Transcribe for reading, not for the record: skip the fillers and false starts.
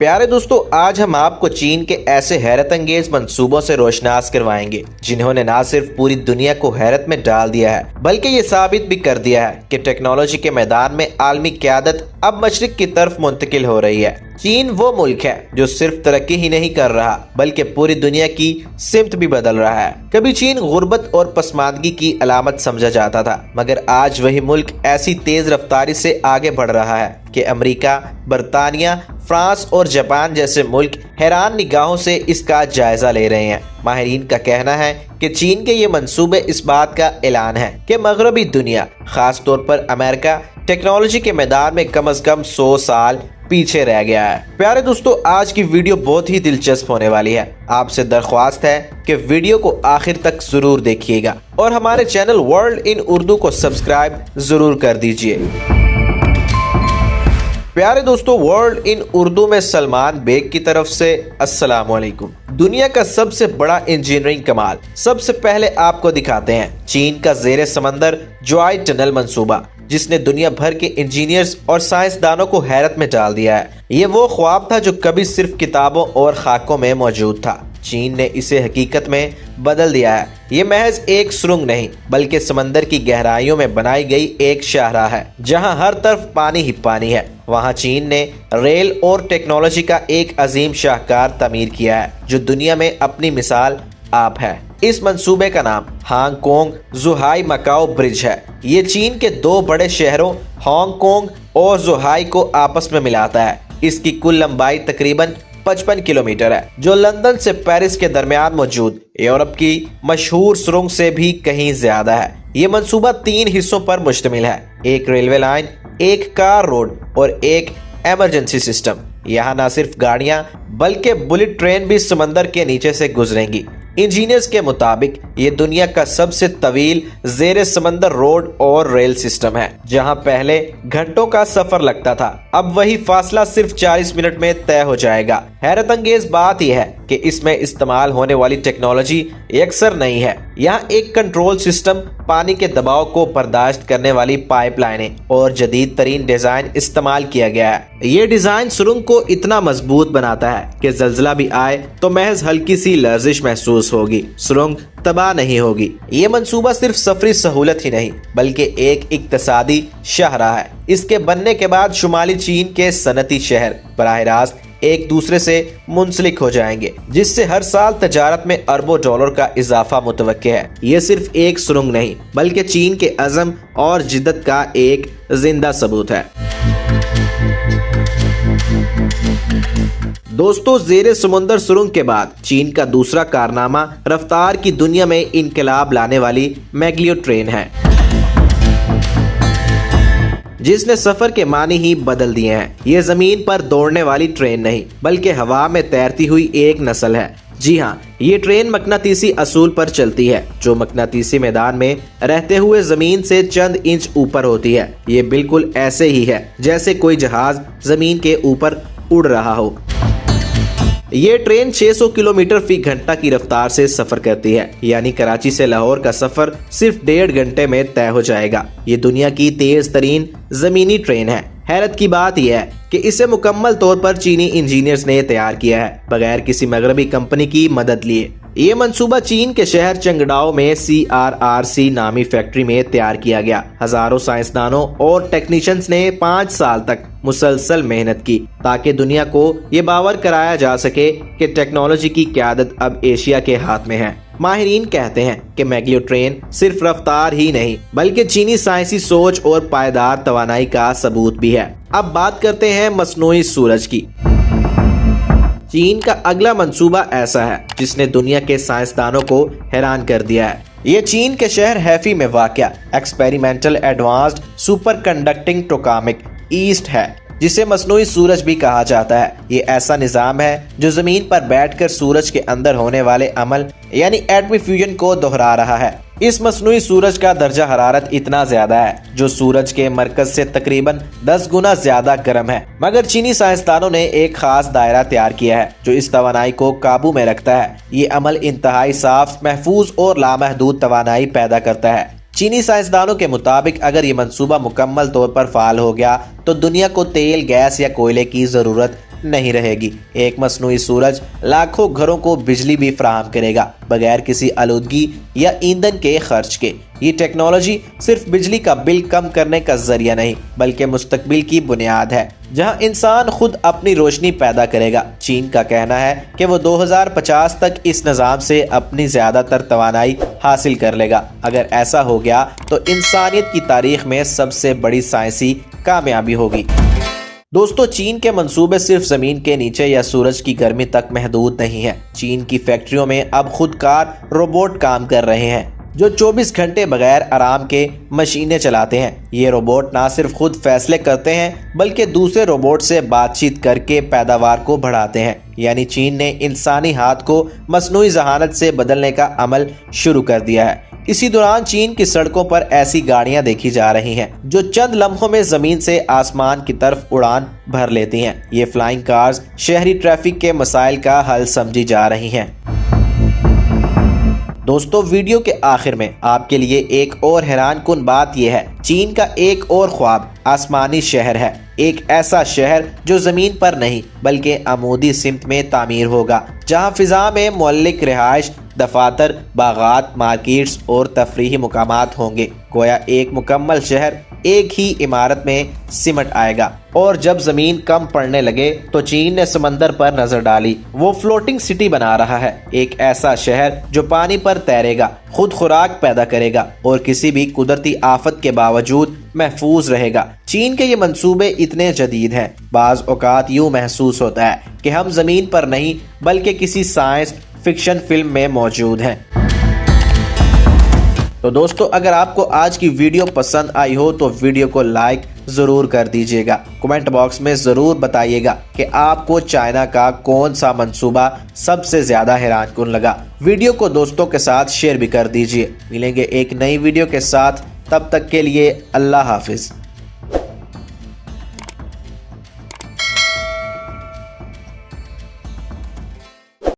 प्यारे दोस्तों, आज हम आपको चीन के ऐसे हैरत अंगेज मंसूबों से रोशनास करवाएंगे जिन्होंने न सिर्फ पूरी दुनिया को हैरत में डाल दिया है बल्कि ये साबित भी कर दिया है कि टेक्नोलॉजी के मैदान में आलमी क़यादत अब मशरिक की तरफ मुंतकिल हो रही है। चीन वो मुल्क है जो सिर्फ तरक्की ही नहीं कर रहा बल्कि पूरी दुनिया की सिमत भी बदल रहा है। कभी चीन गुर्बत और पसमानदगी की अलामत समझा जाता था, मगर आज वही मुल्क ऐसी तेज रफ्तारी से आगे बढ़ रहा है कि अमेरिका, बरतानिया, फ्रांस और जापान जैसे मुल्क हैरान निगाहों से इसका जायजा ले रहे हैं। माहिरीन का कहना है कि चीन के ये मंसूबे इस बात का ऐलान है कि मगरबी दुनिया, खास तौर पर अमेरिका, टेक्नोलॉजी के मैदान में कम से कम 100 साल पीछे रह गया है। प्यारे दोस्तों, आज की वीडियो बहुत ही दिलचस्प होने वाली है। आपसे दरख्वास्त है कि वीडियो को आखिर तक जरूर देखिएगा और हमारे चैनल वर्ल्ड इन उर्दू को सब्सक्राइब जरूर कर दीजिए। प्यारे दोस्तों, वर्ल्ड इन उर्दू में सलमान बेग की तरफ से अस्सलाम वालेकुम। दुनिया का सबसे बड़ा इंजीनियरिंग कमाल सबसे पहले आपको दिखाते हैं चीन का ज़ेरे समंदर ज्वाइड टनल मंसूबा, जिसने दुनिया भर के इंजीनियर्स और साइंसदानों को हैरत में डाल दिया है। ये वो ख्वाब था जो कभी सिर्फ किताबों और खाकों में मौजूद था। चीन ने इसे हकीकत में बदल दिया है। ये महज एक सुरंग नहीं बल्कि समंदर की गहराइयों में बनाई गई एक शाहराह है जहां हर तरफ पानी ही पानी है। वहां चीन ने रेल और टेक्नोलॉजी का एक अजीम शाहकार तमीर किया है जो दुनिया में अपनी मिसाल आप है। इस मंसूबे का नाम हांगकांग जुहाई मकाओ ब्रिज है। ये चीन के दो बड़े शहरों हांगकांग और जुहाई को आपस में मिलाता है। इसकी कुल लंबाई तकरीबन 55 किलोमीटर है, जो लंदन से पेरिस के दरमियान मौजूद यूरोप की मशहूर सुरंग से भी कहीं ज्यादा है। ये मंसूबा 3 हिस्सों पर मुश्तमिल है: एक रेलवे लाइन, एक कार रोड और एक इमरजेंसी सिस्टम। यहाँ न सिर्फ गाड़ियां बल्कि बुलेट ट्रेन भी समंदर के नीचे से गुजरेंगी। इंजीनियर्स के मुताबिक ये दुनिया का सबसे तवील ज़ेरे समंदर रोड और रेल सिस्टम है। जहां पहले घंटों का सफर लगता था, अब वही फासला सिर्फ 40 मिनट में तय हो जाएगा। हैरत अंगेज बात यह है कि इसमें इस्तेमाल होने वाली टेक्नोलॉजी यकसर नहीं है। यहाँ एक कंट्रोल सिस्टम, पानी के दबाव को बर्दाश्त करने वाली पाइपलाइनें और जदीद तरीन डिजाइन इस्तेमाल किया गया है। ये डिजाइन सुरंग को इतना मजबूत बनाता है कि जल्जला भी आए तो महज हल्की सी लर्जिश महसूस होगी, सुरंग तबाह नहीं होगी। ये मंसूबा सिर्फ सफरी सहूलत ही नहीं बल्कि एक इक्तसादी शाहराह है। इसके बनने के बाद शुमाली चीन के सनती शहर बराह रास्त एक दूसरे से मुंसलिक हो जाएंगे, जिससे हर साल तजारत में अरबों डॉलर का इजाफा मुतवक्के है। ये सिर्फ एक सुरंग नहीं बल्कि चीन के अज़म और जिद्दत का एक जिंदा सबूत है। दोस्तों, ज़ेरे समुंदर सुरंग के बाद चीन का दूसरा कारनामा रफ्तार की दुनिया में इनकलाब लाने वाली मैग्लियो ट्रेन है, जिसने सफर के मानी ही बदल दिए हैं। ये जमीन पर दौड़ने वाली ट्रेन नहीं बल्कि हवा में तैरती हुई एक नस्ल है। जी हाँ, ये ट्रेन मकनातीसी असूल पर चलती है, जो मकनातीसी मैदान में रहते हुए जमीन से चंद इंच ऊपर होती है। ये बिल्कुल ऐसे ही है जैसे कोई जहाज जमीन के ऊपर उड़ रहा हो। ये ट्रेन 600 किलोमीटर फी घंटा की रफ्तार से सफर करती है, यानी कराची से लाहौर का सफर सिर्फ 1.5 घंटे में तय हो जाएगा। ये दुनिया की तेज तरीन जमीनी ट्रेन है। हैरत की बात यह है कि इसे मुकम्मल तौर पर चीनी इंजीनियर्स ने तैयार किया है, बगैर किसी मगरबी कंपनी की मदद लिए। ये मंसूबा चीन के शहर चंगडाओ में CRRC नामी फैक्ट्री में तैयार किया गया। हजारों साइंसदानों और टेक्नीशियंस ने 5 साल तक मुसलसल मेहनत की ताकि दुनिया को ये बावर कराया जा सके कि टेक्नोलॉजी की क़यादत अब एशिया के हाथ में है। माहिरीन कहते हैं कि मैग्लियो ट्रेन सिर्फ रफ्तार ही नहीं बल्कि चीनी साइंसी सोच और पायदार तवानाई का सबूत भी है। अब बात करते हैं मसनूई सूरज की। चीन का अगला मंसूबा ऐसा है जिसने दुनिया के साइंसदानों को हैरान कर दिया है। ये चीन के शहर हैफी में वाक़या experimental advanced super conducting tokamak EAST है, जिसे मसनूई सूरज भी कहा जाता है। ये ऐसा निज़ाम है जो जमीन पर बैठकर सूरज के अंदर होने वाले अमल यानी एटमी फ्यूजन को दोहरा रहा है। इस मसनूई सूरज का दर्जा हरारत इतना ज्यादा है जो सूरज के मरकज से तकरीबन 10 गुना ज्यादा गर्म है, मगर चीनी साइंसदानों ने एक खास दायरा तैयार किया है जो इस तवानाई को काबू में रखता है। ये अमल इंतहाई साफ, महफूज और लामहदूद तवानाई पैदा करता है। चीनी साइंसदानों के मुताबिक अगर ये मंसूबा मुकम्मल तौर पर फाल हो गया तो दुनिया को तेल, गैस या कोयले की जरूरत नहीं रहेगी। एक मसनूई सूरज लाखों घरों को बिजली भी फराहम करेगा बगैर किसी आलूदगी या ईंधन के खर्च के। ये टेक्नोलॉजी सिर्फ बिजली का बिल कम करने का जरिया नहीं बल्कि मुस्तकबिल की बुनियाद है, जहां इंसान खुद अपनी रोशनी पैदा करेगा। चीन का कहना है कि वो 2050 तक इस निज़ाम से अपनी ज़्यादातर तवानाई हासिल कर लेगा। अगर ऐसा हो गया तो इंसानियत की तारीख में सबसे बड़ी साइंसी कामयाबी होगी। दोस्तों, चीन के मंसूबे सिर्फ जमीन के नीचे या सूरज की गर्मी तक महदूद नहीं है। चीन की फैक्ट्रियों में अब खुदकार रोबोट काम कर रहे हैं जो 24 घंटे बगैर आराम के मशीनें चलाते हैं। ये रोबोट ना सिर्फ खुद फैसले करते हैं बल्कि दूसरे रोबोट से बातचीत करके पैदावार को बढ़ाते हैं। यानी चीन ने इंसानी हाथ को मसनूई जहानत से बदलने का अमल शुरू कर दिया है। इसी दौरान चीन की सड़कों पर ऐसी गाड़ियां देखी जा रही हैं जो चंद लम्हों में जमीन से आसमान की तरफ उड़ान भर लेती हैं। ये फ्लाइंग कार्स शहरी ट्रैफिक के मसाइल का हल समझी जा रही हैं। दोस्तों, वीडियो के आखिर में आपके लिए एक और हैरानकुन बात यह है, चीन का एक और ख्वाब आसमानी शहर है। एक ऐसा शहर जो जमीन पर नहीं बल्कि आमूदी सिमत में तामीर होगा, जहां फिजा में मौलिक रिहाइश, दफातर, बागात, मार्केट्स और तफरीही मुकामात होंगे। गोया एक मुकम्मल शहर एक ही इमारत में सिमट आएगा। और जब जमीन कम पड़ने लगे तो चीन ने समंदर पर नजर डाली। वो फ्लोटिंग सिटी बना रहा है, एक ऐसा शहर जो पानी पर तैरेगा, खुद खुराक पैदा करेगा और किसी भी कुदरती आफत के बावजूद महफूज रहेगा। चीन के ये मंसूबे इतने जदीद हैं, बाज औकात यूं महसूस होता है कि हम जमीन पर नहीं बल्कि किसी साइंस फिक्शन फिल्म में मौजूद हैं। तो दोस्तों, अगर आपको आज की वीडियो पसंद आई हो तो वीडियो को लाइक जरूर कर दीजिएगा। कमेंट बॉक्स में जरूर बताइएगा कि आपको चाइना का कौन सा मंसूबा सबसे ज्यादा हैरानकुन लगा। वीडियो को दोस्तों के साथ शेयर भी कर दीजिए। मिलेंगे एक नई वीडियो के साथ, तब तक के लिए अल्लाह हाफिज।